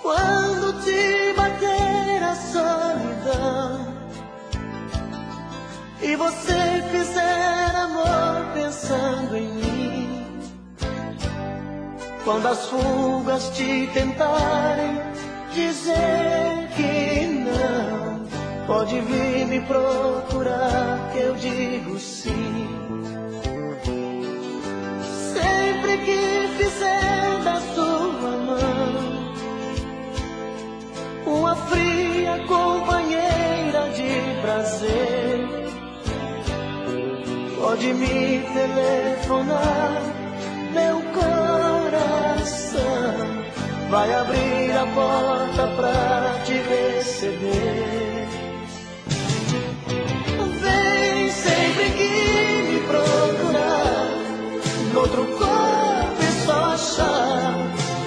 Quando te bater a solidão e você fizer amor pensando em mim, quando as fugas te tentarem dizer que não, pode vir me procurar que eu digo sim. Sempre que fizer da sua mão uma fria companheira de prazer, pode me telefonar, meu coração vai abrir a porta pra te receber. Vem sempre que me procurar, noutro corpo é só achar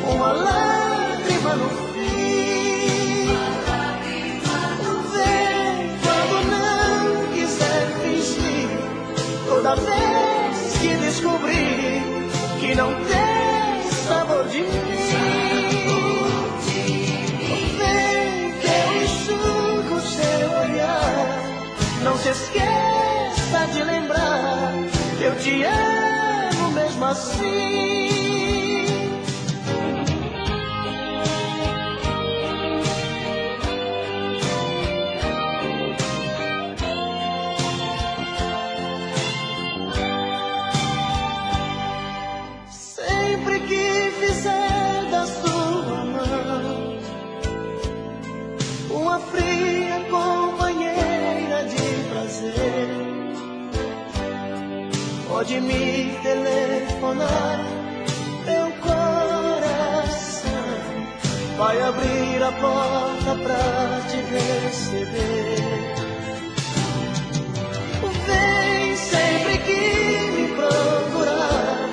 uma lágrima no fim. Vem quando não quiser fingir, toda vez que descobrir que não tem sabor de mim. Vem que eu enxugo seu olhar, não se esqueça de lembrar que eu te amo mesmo assim. Sempre que fizer da sua mão uma fria companheira de prazer, pode me telefonar, meu coração vai abrir a porta pra te receber. Vem sempre que me procurar,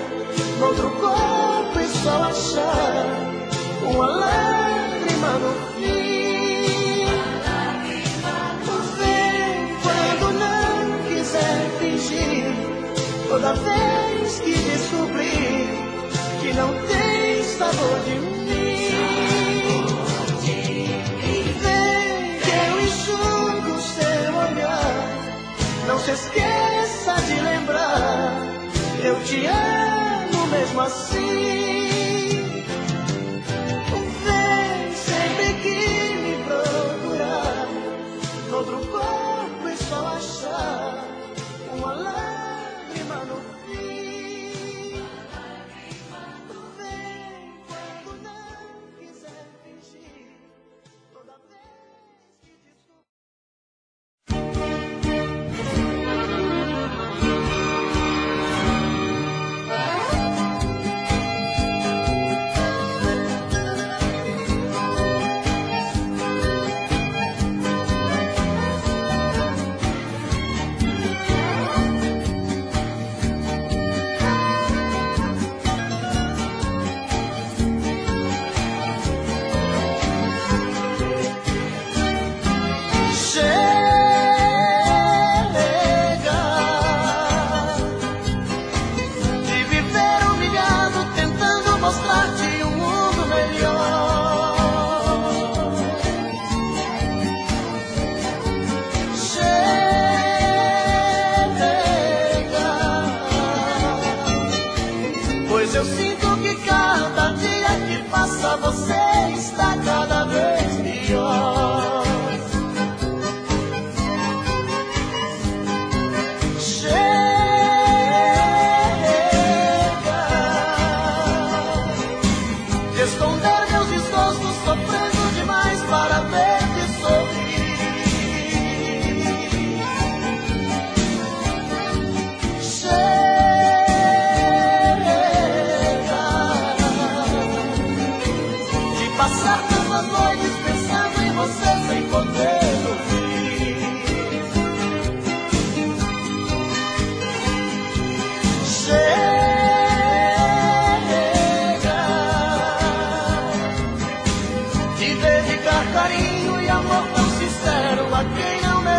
noutro corpo é só achar uma lágrima no fim. Vem quando não quiser fingir, toda vez que descobrir que não tem sabor de mim. Vem que eu enxugo seu olhar, não se esqueça de lembrar, eu te amo mesmo assim. Vem sempre que me procurar, noutro corpo é só achar uma lágrima no fim. Vem quando não quiser fingir, toda vez que descobrir. amor tão sincero a quem não merece.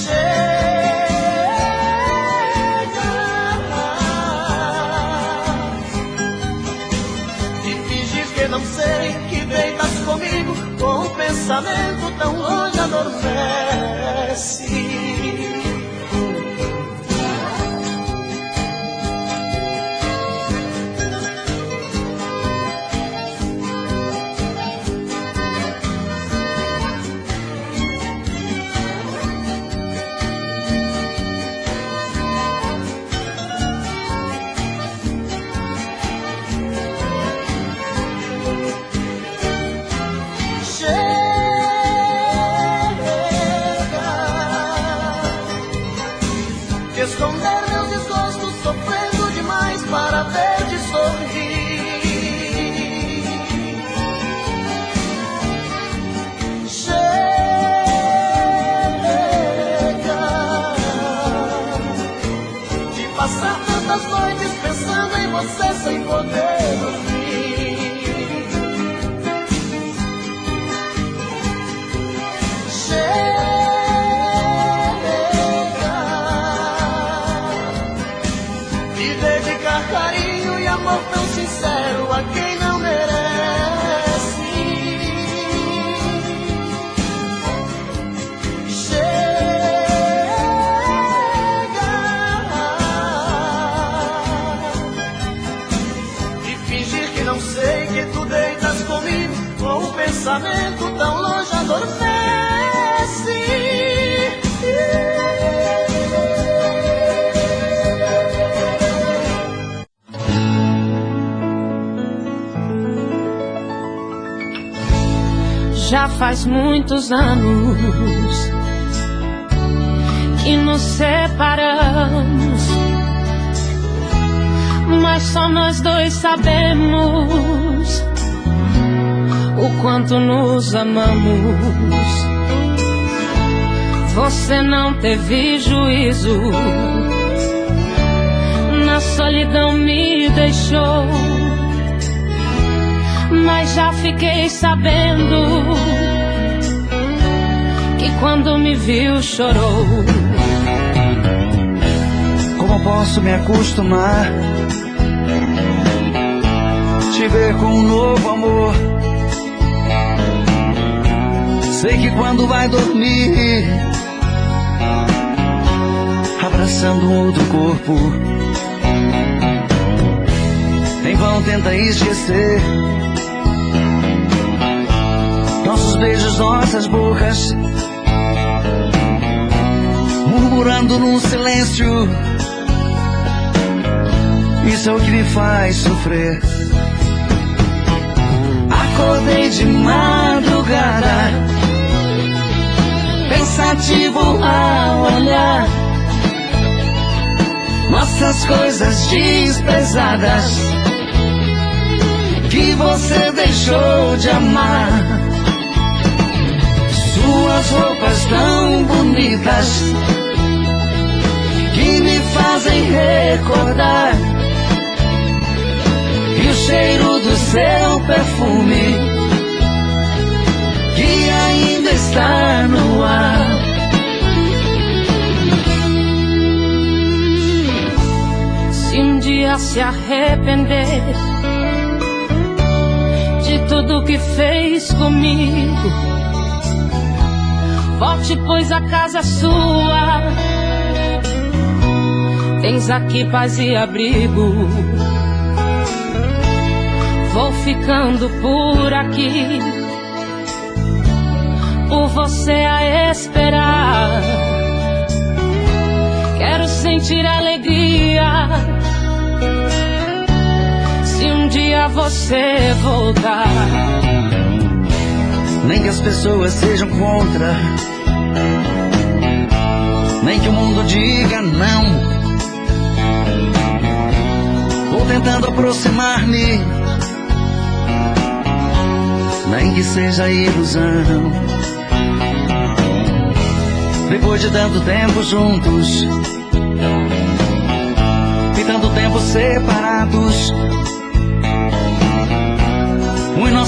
Chega de fingir que não sei, que deitas comigo com um pensamento tão longe adormece. Esconder meus desgostos, sofrendo demais para ver-te sorrir. Chega de passar tantas noites pensando em você sem poder dormir. Carinho e amor tão sincero a quem não merece. Chega de fingir que não sei, que tu deitas comigo com um pensamento tão longe adormece. Já faz muitos anos que nos separamos, mas só nós dois sabemos o quanto nos amamos. Você não teve juízo, na solidão me deixou, mas já fiquei sabendo que quando me viu chorou. Como posso me acostumar, te ver com um novo amor? Sei que quando vai dormir, abraçando um outro corpo, em vão tenta esquecer nossos beijos, nossas bocas, murmurando num silêncio. Isso é o que me faz sofrer. Acordei de madrugada, pensativo ao olhar nossas coisas desprezadas que você deixou de amar. Suas roupas tão bonitas que me fazem recordar, e o cheiro do seu perfume que ainda está no ar. Se um dia se arrepender de tudo que fez comigo, volte, pois a casa é sua. Tens aqui paz e abrigo. Vou ficando por aqui, por você a esperar. Quero sentir alegria se um dia você voltar. Nem que as pessoas sejam contra, nem que o mundo diga não. Vou tentando aproximar-me, nem que seja ilusão. Depois de tanto tempo juntos e tanto tempo separados,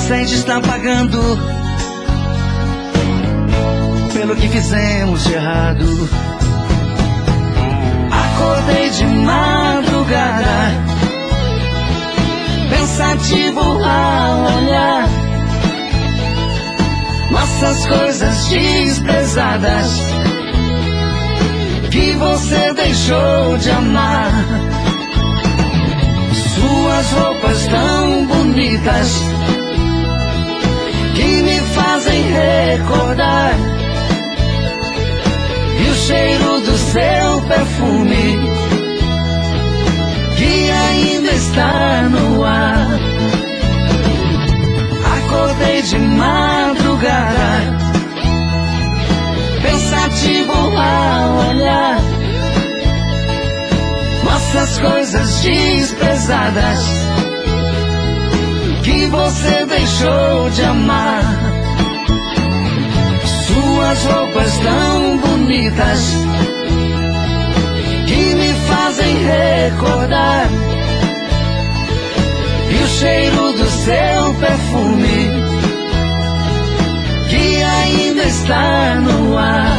inocente está pagando pelo que fizemos de errado. Acordei de madrugada, pensativo ao olhar nossas coisas desprezadas que você deixou de amar. Suas roupas tão bonitas que me fazem recordar, e o cheiro do seu perfume que ainda está no ar. Acordei de madrugada, pensativo ao olhar nossas coisas desprezadas que você deixou de amar. Suas roupas tão bonitas que me fazem recordar, e o cheiro do seu perfume que ainda está no ar.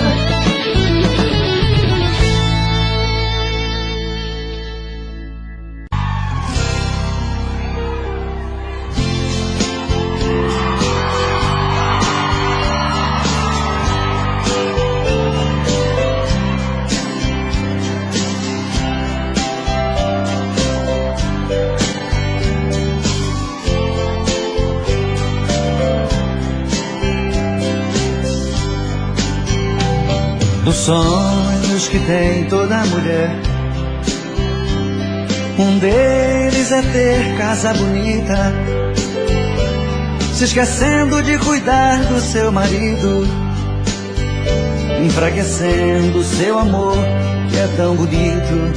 Dos sonhos que tem toda mulher, um deles é ter casa bonita, se esquecendo de cuidar do seu marido, enfraquecendo seu amor que é tão bonito.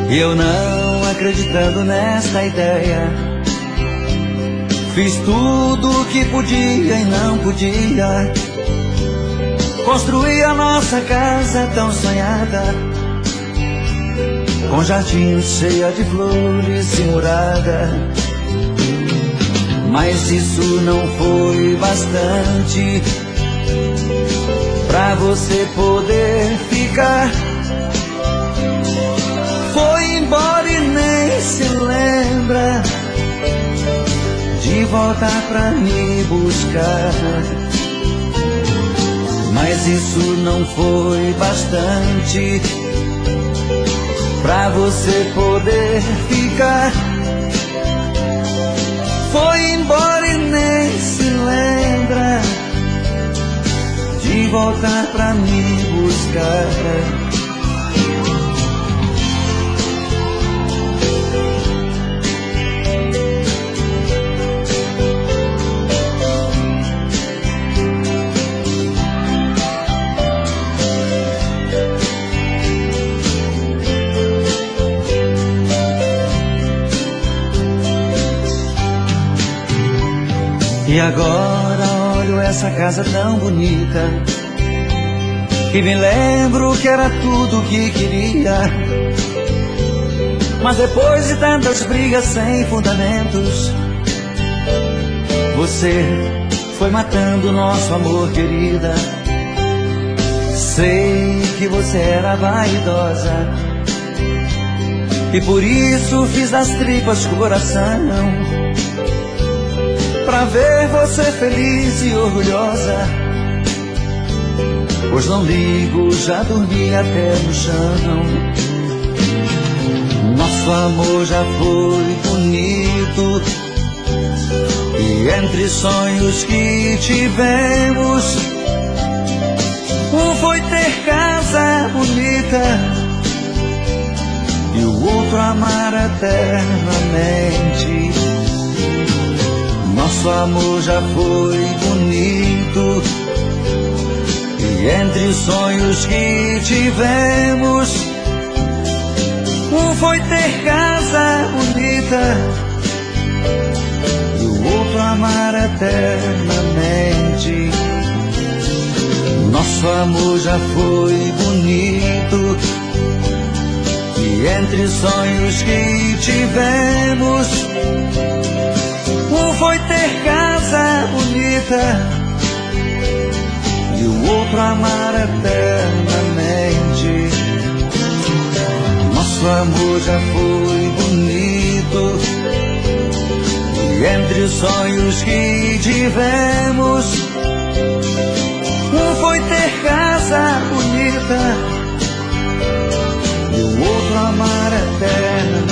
E eu não acreditando nesta ideia, fiz tudo o que podia e não podia. Construí a nossa casa tão sonhada, com jardim cheia de flores e morada. Mas isso não foi bastante pra você poder ficar. Foi embora e nem se lembra de voltar pra me buscar. Mas isso não foi bastante pra você poder ficar. Foi embora e nem se lembra de voltar pra me buscar. E agora olho essa casa tão bonita e me lembro que era tudo o que queria. Mas depois de tantas brigas sem fundamentos, você foi matando nosso amor, querida. Sei que você era vaidosa e por isso fiz das tripas coração, pra ver você feliz e orgulhosa. Pois não ligo, já dormi até no chão. Nosso amor já foi bonito, e entre sonhos que tivemos, um foi ter casa bonita e o outro amar eternamente. Nosso amor já foi bonito, e entre sonhos que tivemos, um foi ter casa bonita e o outro amar eternamente. Nosso amor já foi bonito, e entre sonhos que tivemos, um foi ter bonita e o outro amar eternamente. Nosso amor já foi bonito e entre os sonhos que tivemos, um foi ter casa bonita e o outro amar eternamente.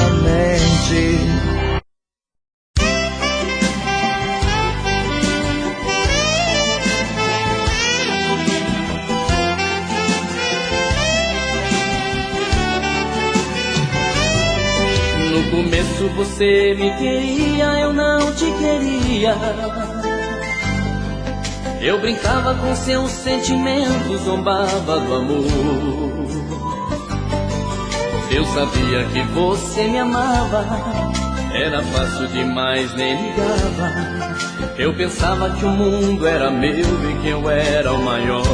No começo você me queria, eu não te queria. Eu brincava com seus sentimentos, zombava do amor. Eu sabia que você me amava, era fácil demais, nem ligava. Eu pensava que o mundo era meu e que eu era o maior.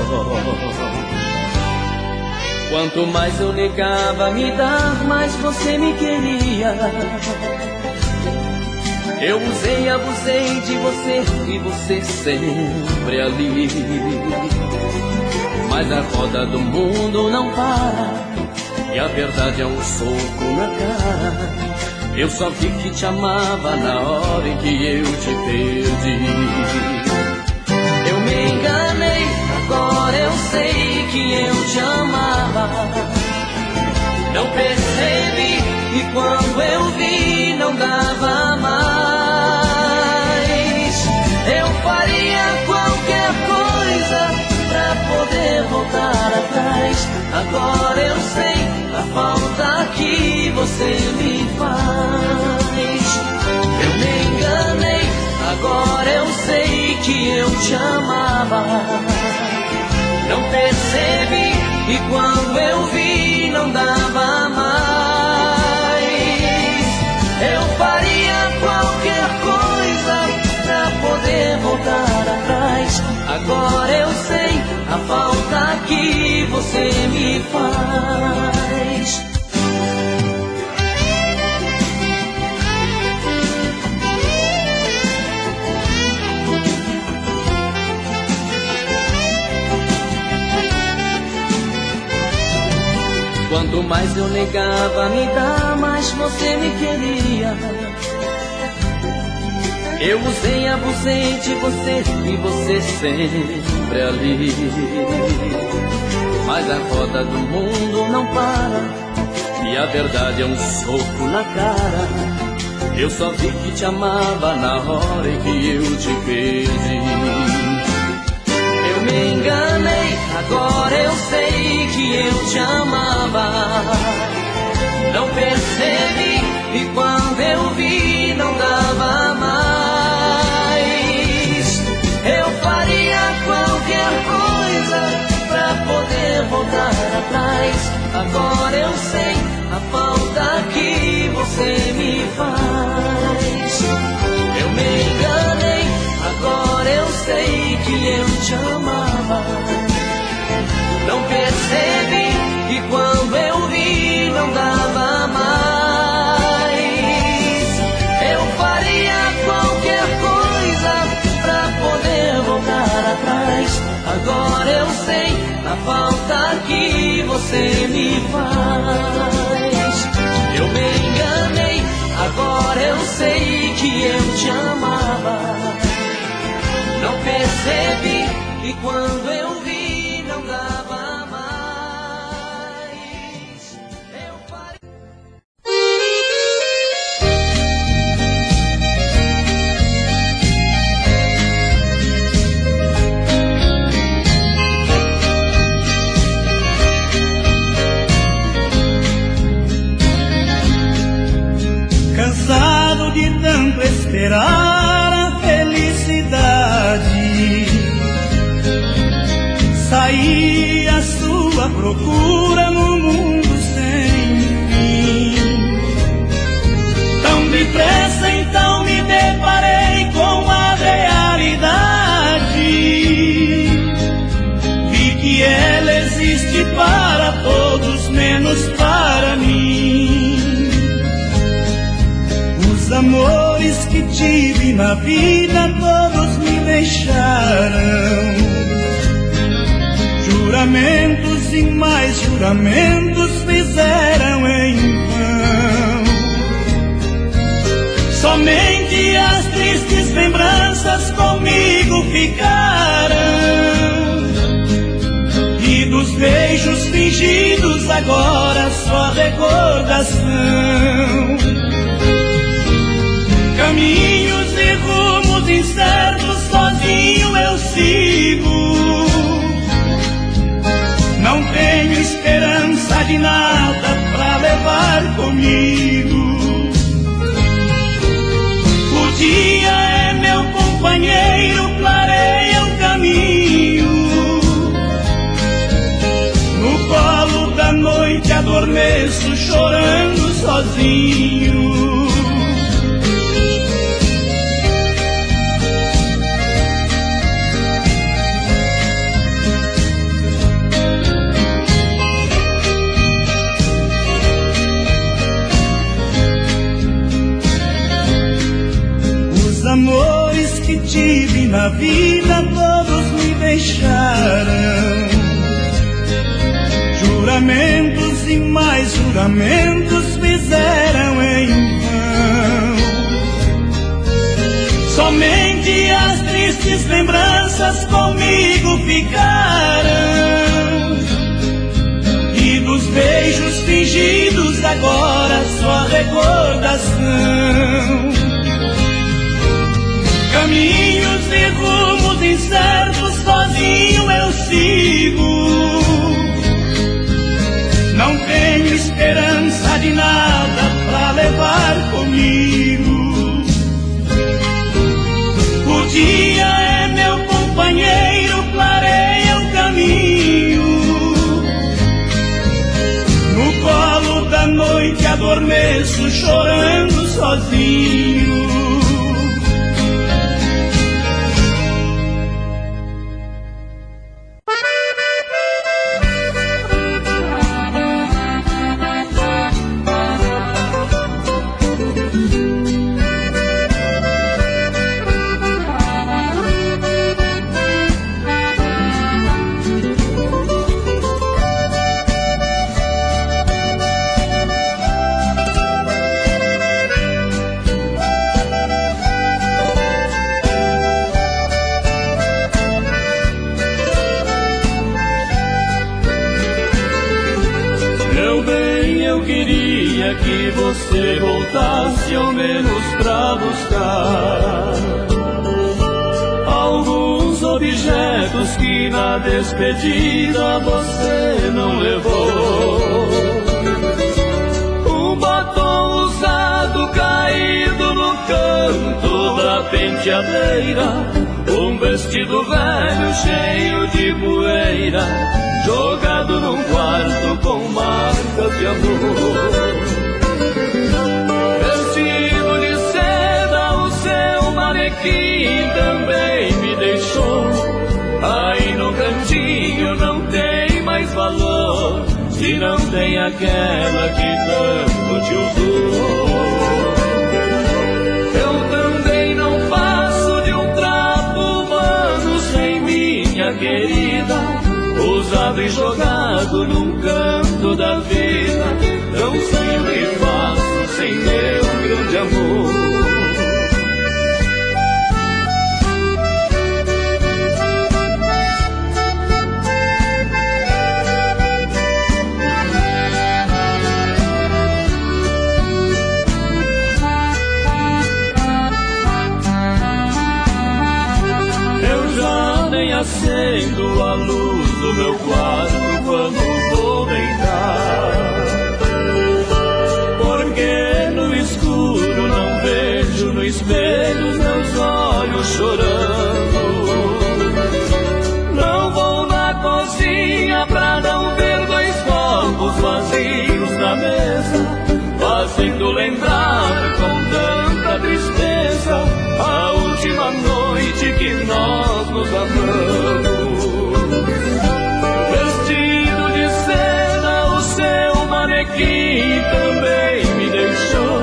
Quanto mais eu negava me dar, mais você me queria. Eu usei e abusei de você e você sempre ali. Mas a roda do mundo não para e a verdade é um soco na cara. Eu só vi que te amava na hora em que eu te perdi. Eu me enganei, agora eu sei que eu te amava. Não percebi e quando eu vi não dava mais. Eu faria qualquer coisa pra poder voltar atrás. Agora eu sei a falta que você me faz. Eu me enganei, agora eu sei que eu te amava. Não percebi e quando eu vi não dava mais. Eu faria qualquer coisa pra poder voltar atrás. Agora eu sei a falta que você me faz. Quanto mais eu negava me dar, mais você me queria. Eu usei e abusei de você e você sempre ali. Mas a roda do mundo não para e a verdade é um soco na cara. Eu só vi que te amava na hora em que eu te perdi. Eu me enganei, agora eu sei que eu te amava. Não percebi e quando eu vi não dava mais. Eu faria qualquer coisa pra poder voltar atrás. Agora eu sei a falta que você me faz. Eu me enganei, agora eu sei que eu te amava. Não percebi e quando eu vi não dava mais. Eu faria qualquer coisa pra poder voltar atrás. Agora eu sei a falta que você me faz. Eu me enganei, agora eu sei que eu te amava. Não percebi e quando eu vi não dava mais. Eu parei. Cansado de tanto esperar a felicidade, saí à sua procura no mundo sem fim. Tão depressa então me deparei com a realidade. Vi que ela existe para todos menos para mim. Os amores amores que tive na vida todos me deixaram. Juramentos e mais juramentos fizeram em vão. Somente as tristes lembranças comigo ficaram. E dos beijos fingidos agora só recordação. Caminhos e rumos incertos sozinho eu sigo. Não tenho esperança de nada pra levar comigo. O dia é meu companheiro, clareia o caminho. No colo da noite adormeço chorando sozinho. Os amores que tive na vida todos me deixaram. Juramentos e mais juramentos fizeram em vão. Somente as tristes lembranças comigo ficaram. E dos beijos fingidos agora só recordação. Caminhos e rumos incertos sozinho eu sigo. Não tenho esperança de nada pra levar comigo. O dia é meu companheiro, clareia o caminho. No colo da noite adormeço chorando sozinho. Que você voltasse ao menos pra buscar alguns objetos que na despedida você não levou. Um batom usado caído no canto da penteadeira, um vestido velho cheio de poeira, jogado num quarto com marcas de amor. Vestido de seda, o seu manequim também me deixou. Aí no cantinho não tem mais valor, se não tem aquela que tanto te usou. Eu também não passo de um trapo humano sem minha querida, usado e jogado num canto da vida. Não sei o que faço sem meu grande amor. Eu já nem acendo a luz do meu quarto quando vou deitar, porque no escuro não vejo no espelho meus olhos chorando. Não vou na cozinha pra não ver dois copos vazios na mesa, fazendo lembrar com tanta tristeza a última noite que nós nos amamos. Vestido de seda, o seu manequim também me deixou.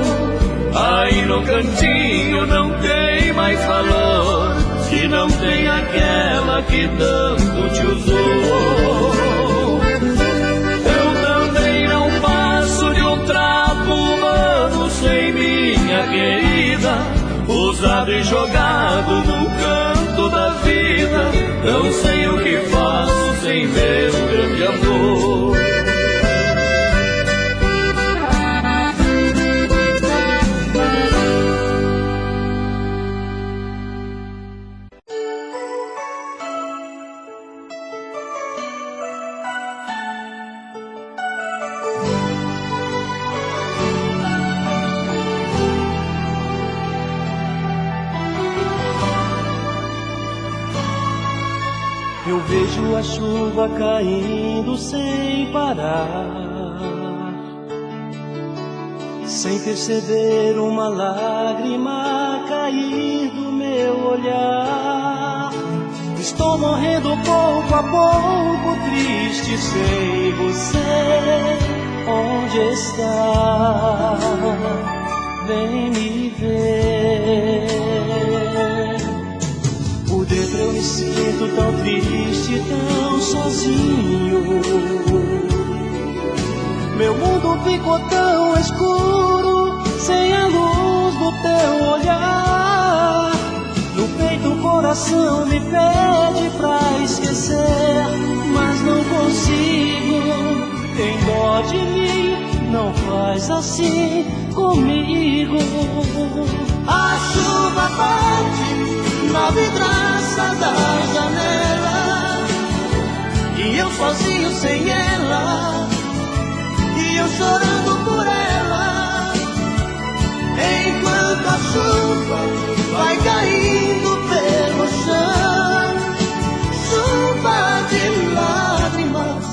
Aí no cantinho não mais valor se não tem aquela que tanto te usou. Eu também não passo de um trapo humano sem minha querida, usado e jogado num canto da vida. Não sei o que faço sem meu grande amor. Eu vejo a chuva caindo sem parar, sem perceber uma lágrima cair do meu olhar. Estou morrendo pouco a pouco, triste sem você. Onde está? Vem me ver. Por dentro eu me sinto tão triste, tão sozinho. Meu mundo ficou tão escuro, sem a luz do teu olhar. No peito o coração me pede pra esquecer, mas não consigo. Tem dó de mim, não faz assim comigo. A chuva bate na vidraça da janela, e eu sozinho sem ela, e eu chorando por ela. Enquanto a chuva vai caindo pelo chão, chuva de lágrimas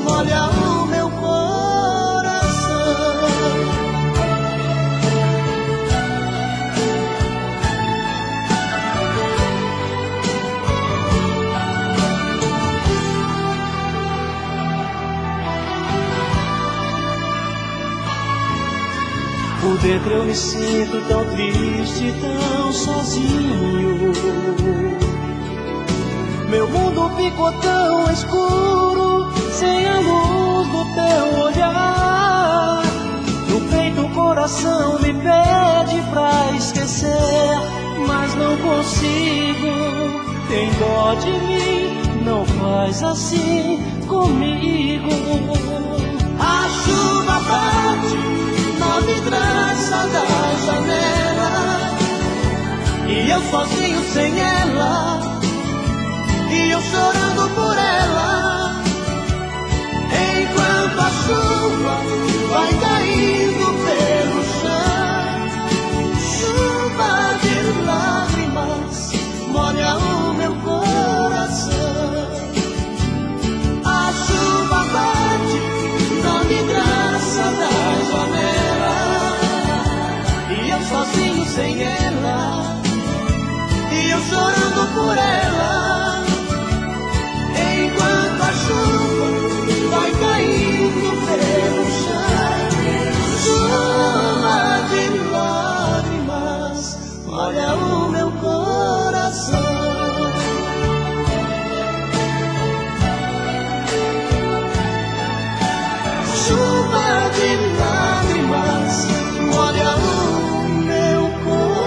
molha o meu coração. Por dentro eu me sinto tão triste, tão sozinho. Meu mundo ficou tão escuro, sem a luz do teu olhar. No peito o coração me pede pra esquecer, mas não consigo. Tem dó de mim, não faz assim comigo. A chuva bate na vidraça da janela, e eu sozinho sem ela, e eu chorando por ela. Enquanto a chuva vai caindo pelo chão, chuva de lágrimas molha o meu coração. A chuva bate na vidraça da janela, e eu sozinho sem ela, e eu chorando por ela. Enquanto a chuva vai caindo pelo chão, chuva de lágrimas molha o meu coração. Chuva de lágrimas molha o meu coração.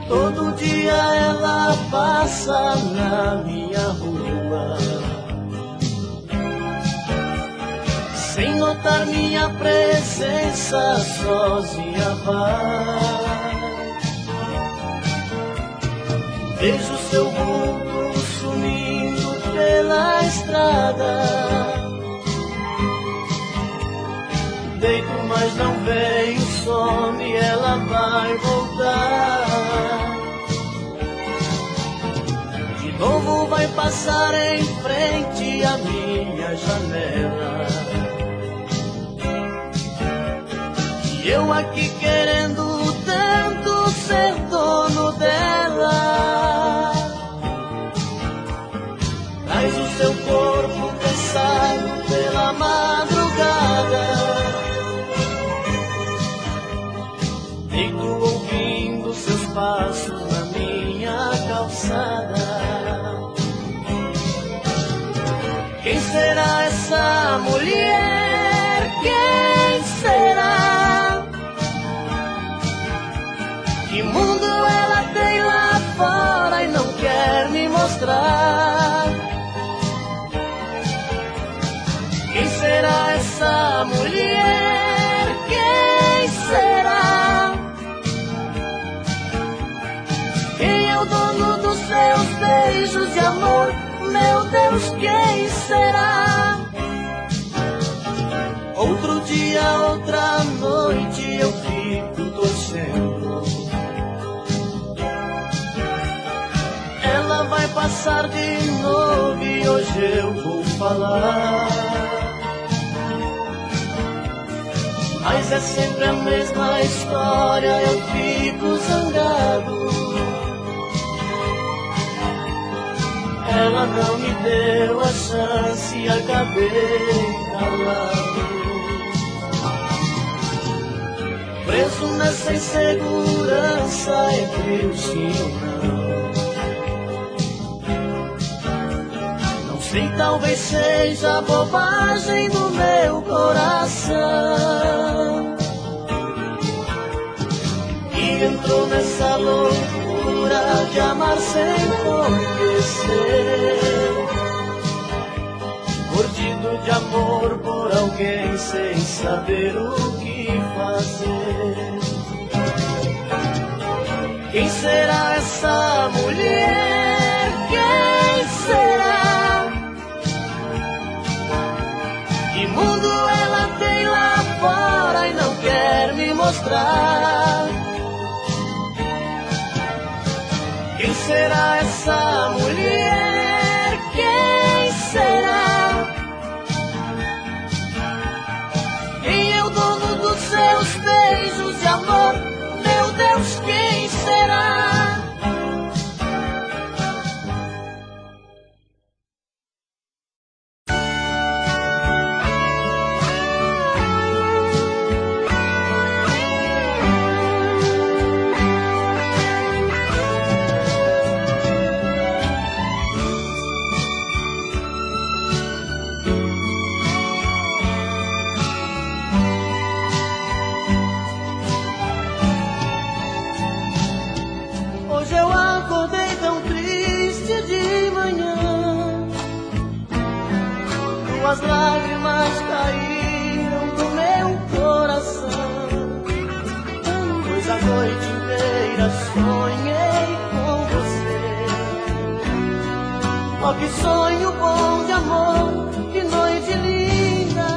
Todo dia ela passa na minha rua, sem notar minha presença, sozinha vai. Vejo seu vulto sumindo pela estrada, deito mas não vem o some, ela vai voltar. De novo vai passar em frente à minha janela, e eu aqui querendo Que mundo ela tem lá fora e não quer me mostrar? Quem será essa mulher? Quem será? Quem é o dono dos seus beijos de amor? Meu Deus, quem será? Outro dia, outra noite eu fico torcendo. Ela vai passar de novo e hoje eu vou falar. Mas é sempre a mesma história, eu fico zangado. Ela não me deu a chance e acabei calado. Preso nessa insegurança entre o sim e não. Não sei, talvez seja bobagem do meu coração, que entrou nessa loucura de amar sem conhecer. Mordido de amor por alguém sem saber o que fazer. Quem será essa mulher? Quem será? Que mundo ela tem lá fora e não quer me mostrar? Quem será essa mulher? Quem será? Quem é o dono dos seus beijos de amor? Meu Deus, quem será? Hoje eu acordei tão triste de manhã, tuas lágrimas caíram do meu coração, pois a noite inteira sonhei com você. Oh, que sonho bom de amor, que noite linda.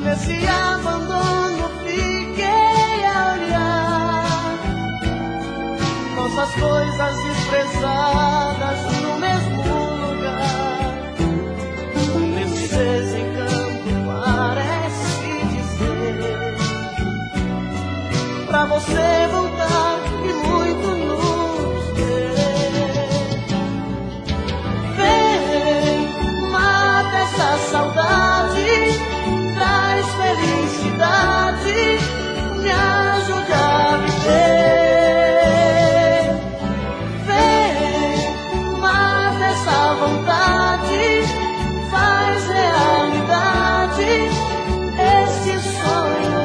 Nesse abandono fiquei a olhar nossas coisas desprezadas no mesmo lugar. Nesse desencanto parece dizer pra você voltar e muito nos querer. Vem, mata essa saudade, traz felicidade, me ajude a viver. Vontade, faz realidade esse sonho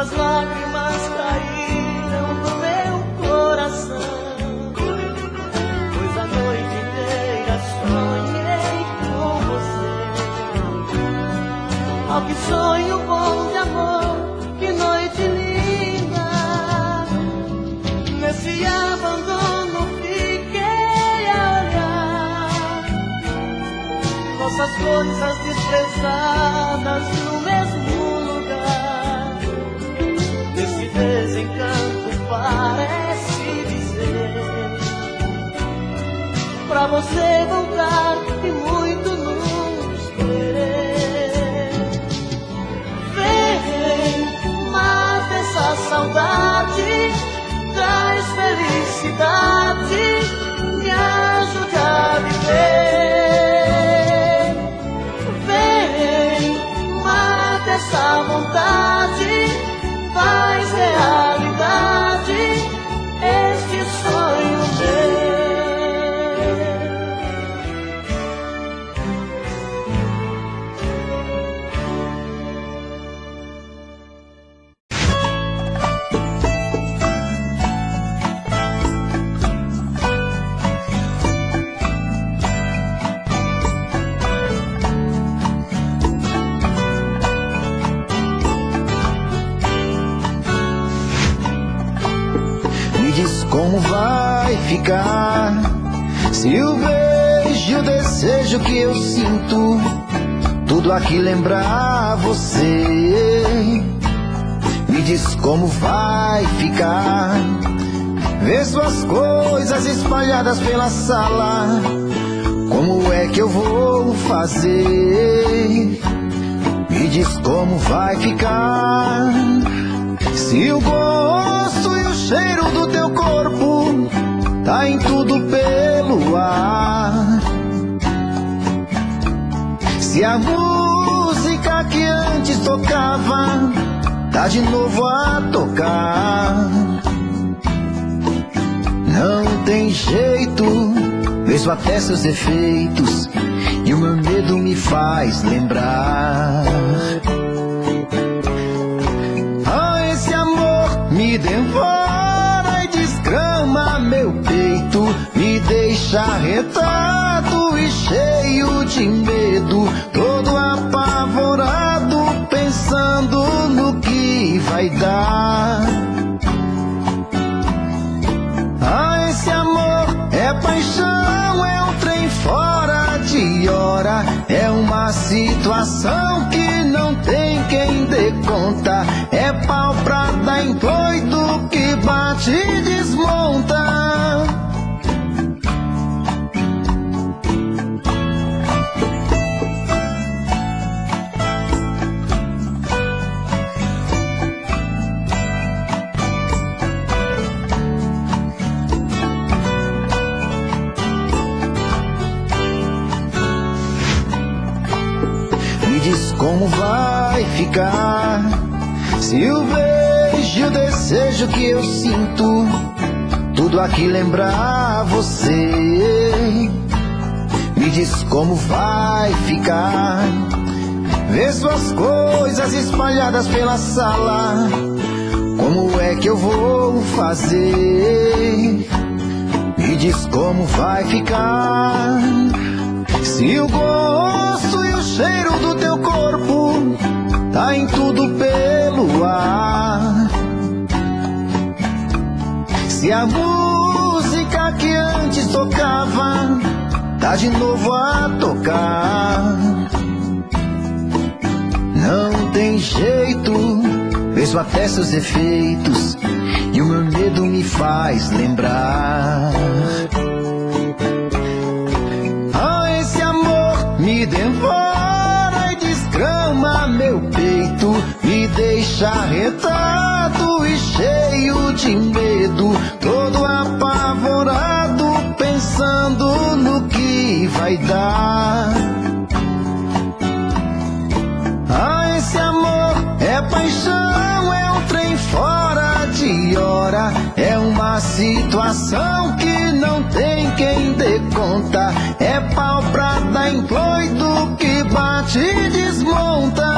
as lágrimas caíram do meu coração, pois a noite inteira sonhei com você. Oh, que sonho bom de amor, que noite linda. Nesse abandono fiquei a olhar nossas coisas desprezadas no mesmo lugar. Esse desencanto parece dizer pra você voltar e muito nos querer. como vai ficar se o beijo e o desejo que eu sinto tudo aqui lembrar você. Me diz como vai ficar ver suas coisas espalhadas pela sala. Como é que eu vou fazer? Me diz como vai ficar se o gosto e o cheiro do teu corpo tá em tudo pelo ar. Se a música que antes tocava tá de novo a tocar. Não tem jeito, vejo até seus efeitos e o meu medo me faz lembrar. Ah, esse amor me devora e desgrama meu peito, me deixa arretado e cheio de medo, todo apavorado, pensando no que vai dar. Ah, esse amor é paixão, é um trem fora de hora, é uma situação que não tem quem dê conta, é pau pra dar em doido que bate e desmonta. Diz como vai ficar se o beijo e o desejo que eu sinto tudo aqui lembrar você. Me diz como vai ficar ver suas coisas espalhadas pela sala. Como é que eu vou fazer? Me diz como vai ficar se o gosto e o cheiro do teu corpo tá em tudo pelo ar. Se a música que antes tocava tá de novo a tocar. Não tem jeito, vejo até seus efeitos e o meu medo me faz lembrar. Me devora e desgrama meu peito, me deixa arretado e cheio de medo, todo apavorado, pensando no que vai dar. Ah, esse amor é paixão, é um trem fora de hora, é uma situação que não tem quem dê conta, é pau pra dar em doido que bate e desmonta.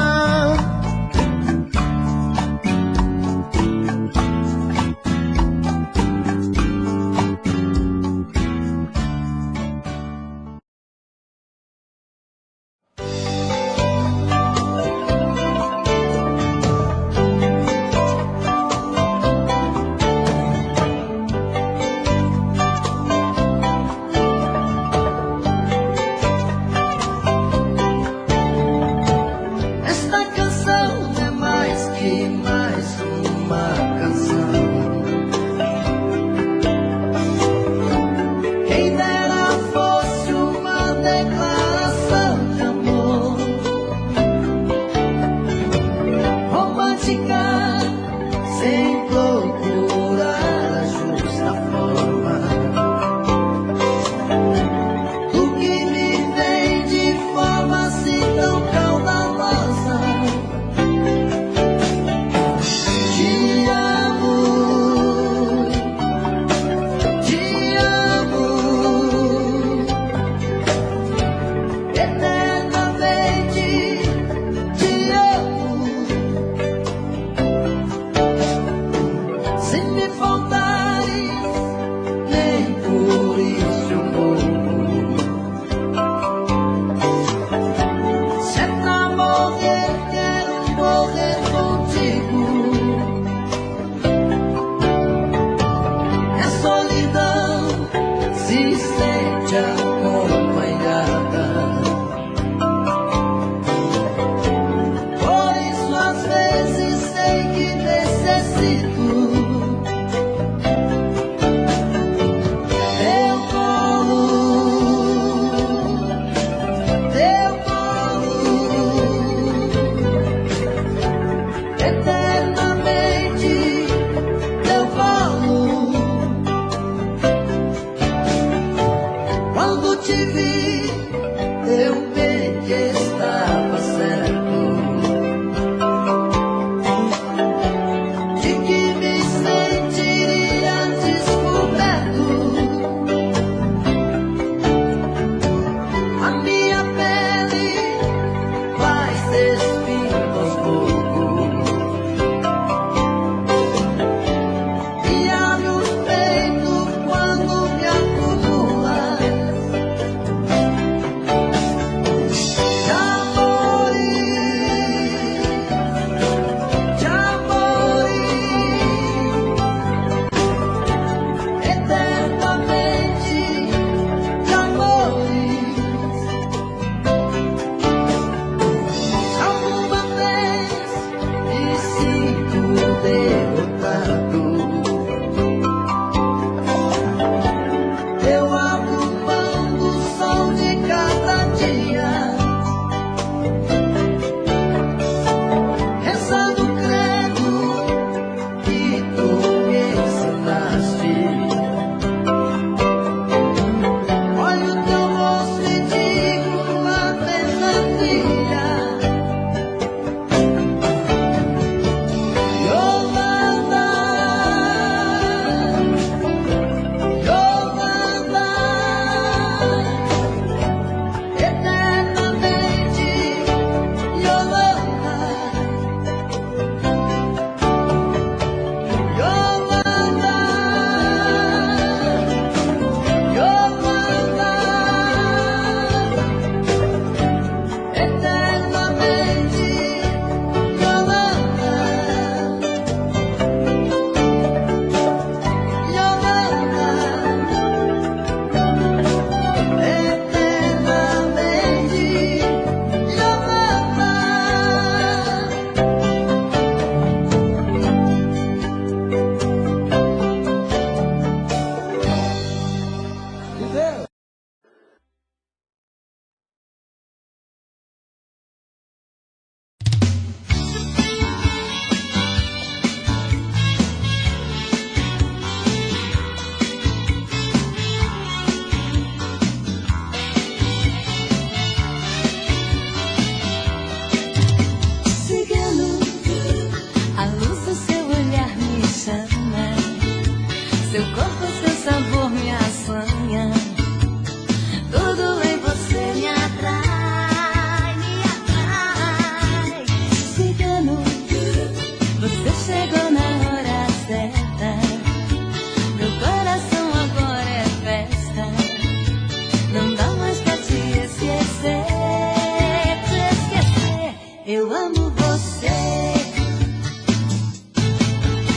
eu amo você.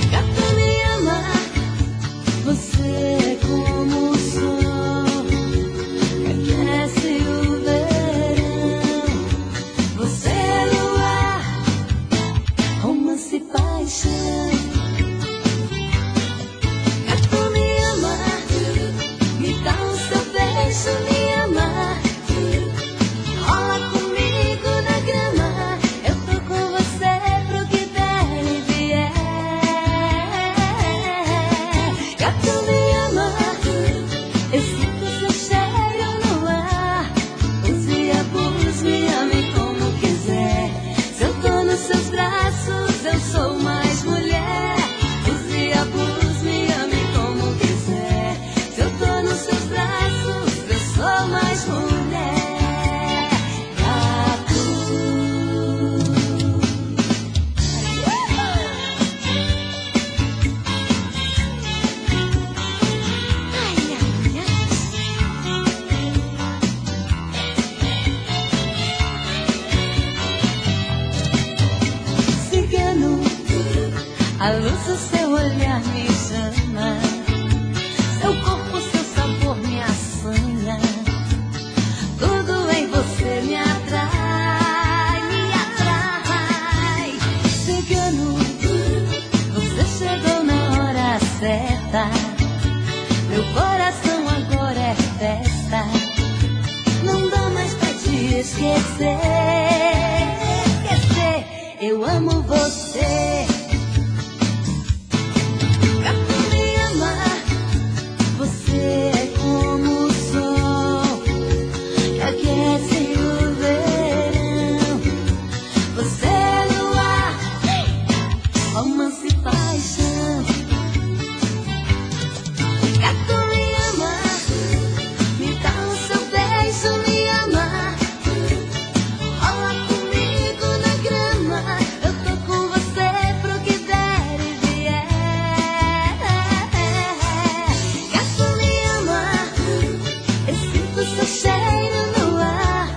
Gato me ama, você é como o sol que aquece o verão. Você é luar, romance e paixão. Gato me ama, me dá o seu beijo, me ama. Rola comigo na grama, eu tô com você pro que der e vier. Gato me ama, eu sinto seu cheiro no ar. Use abus, me ame como quiser. Se eu tô nos seus braços, eu sou mais mulher. Use abus, me ame como quiser. Se eu tô nos seus braços, eu sou mais mulher. Cigano, a luz do seu olhar me chama. Seu corpo, seu sabor me assanha. Tudo em você me atrai, me atrai. Cigano, você chegou na hora certa. Meu coração agora é festa. Não dá mais pra te esquecer. Eu amo você. Gato me ama, você é como o sol que aquece o verão. Você é luar, romance e paixão. Gato me ama, me dá o seu beijo, me ama. Rola comigo na grama, eu tô com você pro que der e vier. Gato me ama, eu sinto seu cheiro no ar.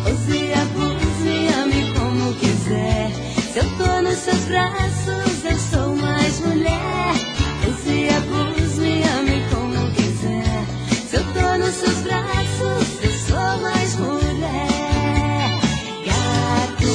Use abus, me ame como quiser. Se eu tô nos seus braços, eu sou mais mulher. Use abus, me ame como quiser. Se eu tô nos seus braços, eu sou mais mulher. Gato.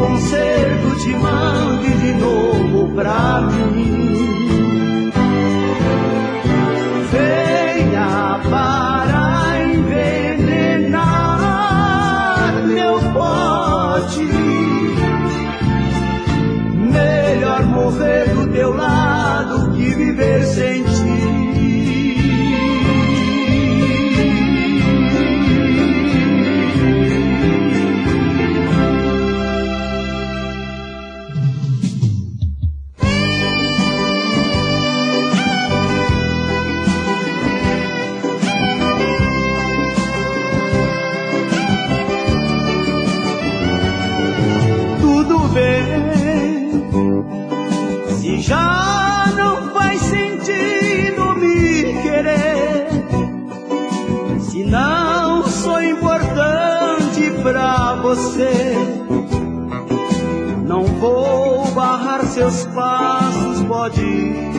concerto te mande de novo pra mim. Venha para envenenar meu pote. Melhor morrer do teu lado que viver sem ti. Já não faz sentido me querer, se não sou importante pra você. Não vou barrar seus passos, pode ir.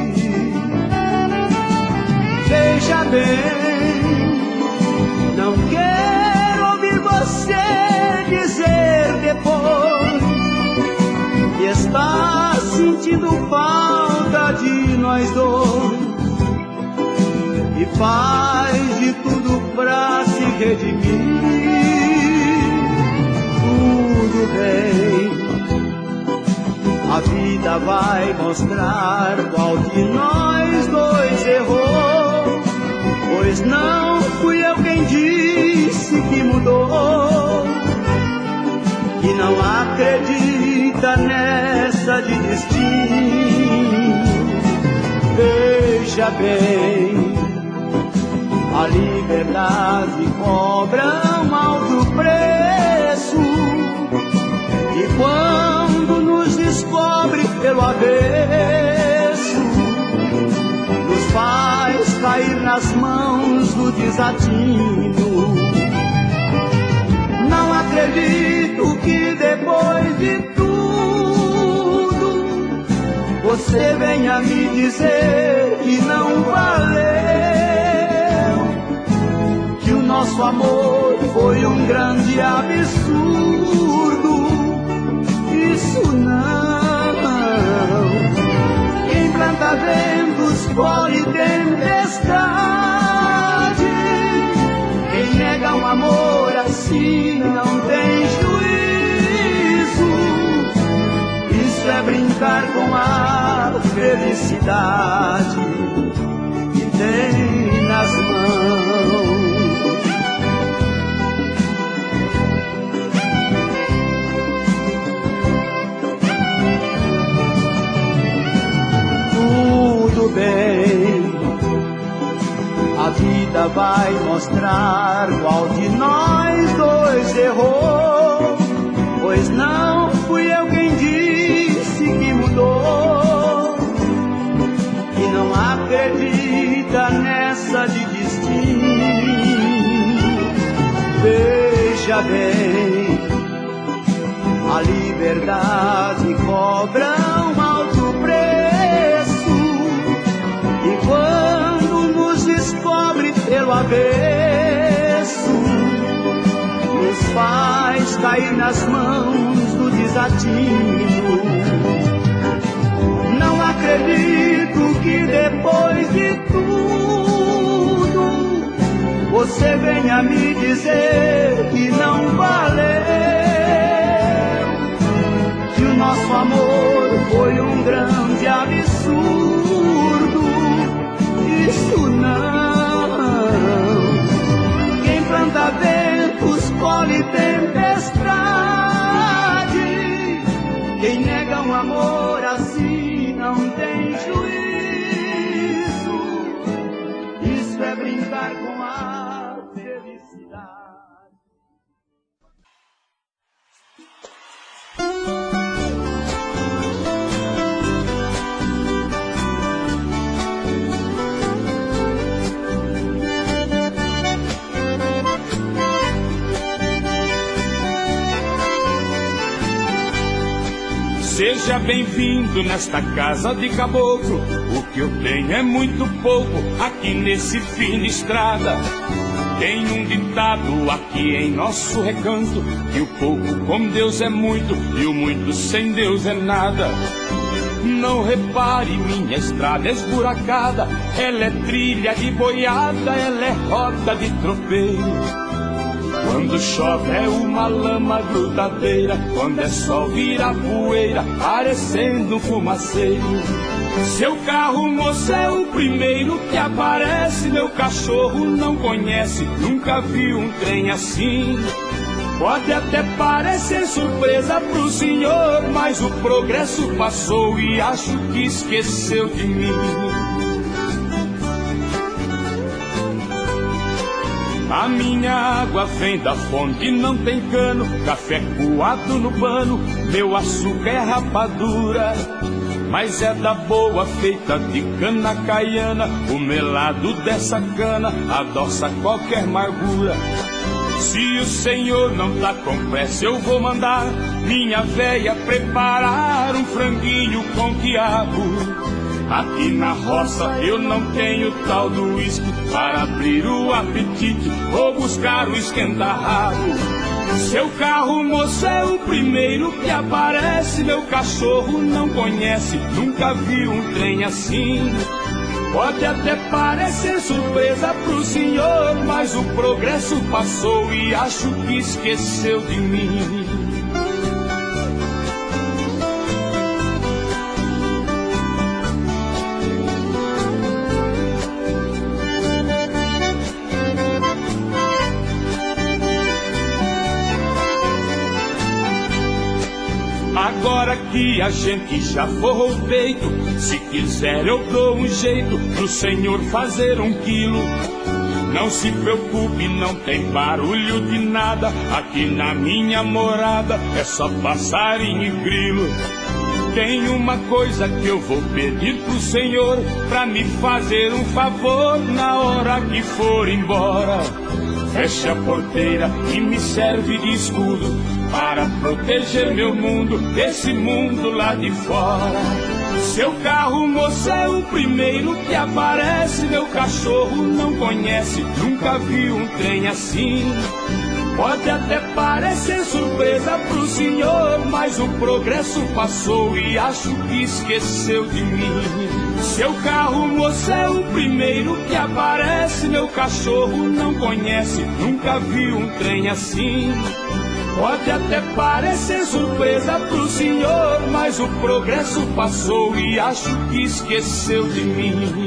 Veja bem, não quero ouvir você dizer depois que está sentindo falta de nós dois e faz de tudo pra se redimir. Tudo bem, a vida vai mostrar qual de nós dois errou, pois não fui eu quem disse que mudou e não acredita nessa de destino. Veja bem, a liberdade cobra um alto preço, e quando nos descobre pelo avesso, nos faz cair nas mãos do desatino. Não acredito que depois de tudo você venha me dizer que não valeu, que o nosso amor foi um grande absurdo. Isso não. Quem planta ventos colhe tempestade. Quem nega um amor assim não tem juízo. Isso é brincar com a felicidade que tem nas mãos. Tudo bem, a vida vai mostrar qual de nós dois errou, pois não fui eu quem disse que mudou e não acredita nessa de destino. Veja bem, a liberdade cobra um alto preço, e quando nos descobre pelo avesso, nos faz cair nas mãos do desatino. Não acredito que depois de tudo você venha me dizer que não valeu, que o nosso amor foi um grande absurdo. Isso não. Quem planta ventos colhe tempestade. Quem nega um amor assim não tem juízo. Isso é brincar com a felicidade. Seja bem-vindo nesta casa de caboclo. O que eu tenho é muito pouco aqui nesse fim de estrada. Tem um ditado aqui em nosso recanto, que o pouco com Deus é muito e o muito sem Deus é nada. Não repare, minha estrada esburacada, ela é trilha de boiada, ela é roda de tropeiro. Quando chove é uma lama grudadeira, quando é sol vira poeira, parecendo um fumaceiro. Seu carro, moço, é o primeiro que aparece, meu cachorro não conhece, nunca viu um trem assim. Pode até parecer surpresa pro senhor, mas o progresso passou e acho que esqueceu de mim. A minha água vem da fonte, não tem cano, café coado no pano, meu açúcar é rapadura. Mas é da boa, feita de cana caiana, o melado dessa cana adoça qualquer amargura. Se o senhor não tá com pressa, eu vou mandar minha véia preparar um franguinho com quiabo. Aqui na roça eu não tenho tal do uísque, para abrir o apetite vou buscar o esquenta-rabo. Seu carro, moço, é o primeiro que aparece, meu cachorro não conhece, nunca viu um trem assim. Pode até parecer surpresa pro senhor, mas o progresso passou e acho que esqueceu de mim. Agora que a gente já forrou o peito, se quiser eu dou um jeito pro senhor fazer 1 quilo. Não se preocupe, não tem barulho de nada, aqui na minha morada é só passarinho e grilo. Tem uma coisa que eu vou pedir pro senhor, pra me fazer um favor na hora que for embora. Feche a porteira e me serve de escudo, para proteger meu mundo desse mundo lá de fora. Seu carro, moço, é o primeiro que aparece, meu cachorro não conhece, nunca viu um trem assim. Pode até parecer surpresa pro senhor, mas o progresso passou e acho que esqueceu de mim. Seu carro, moço, é o primeiro que aparece, meu cachorro não conhece, nunca viu um trem assim. Pode até parecer surpresa pro senhor, mas o progresso passou e acho que esqueceu de mim.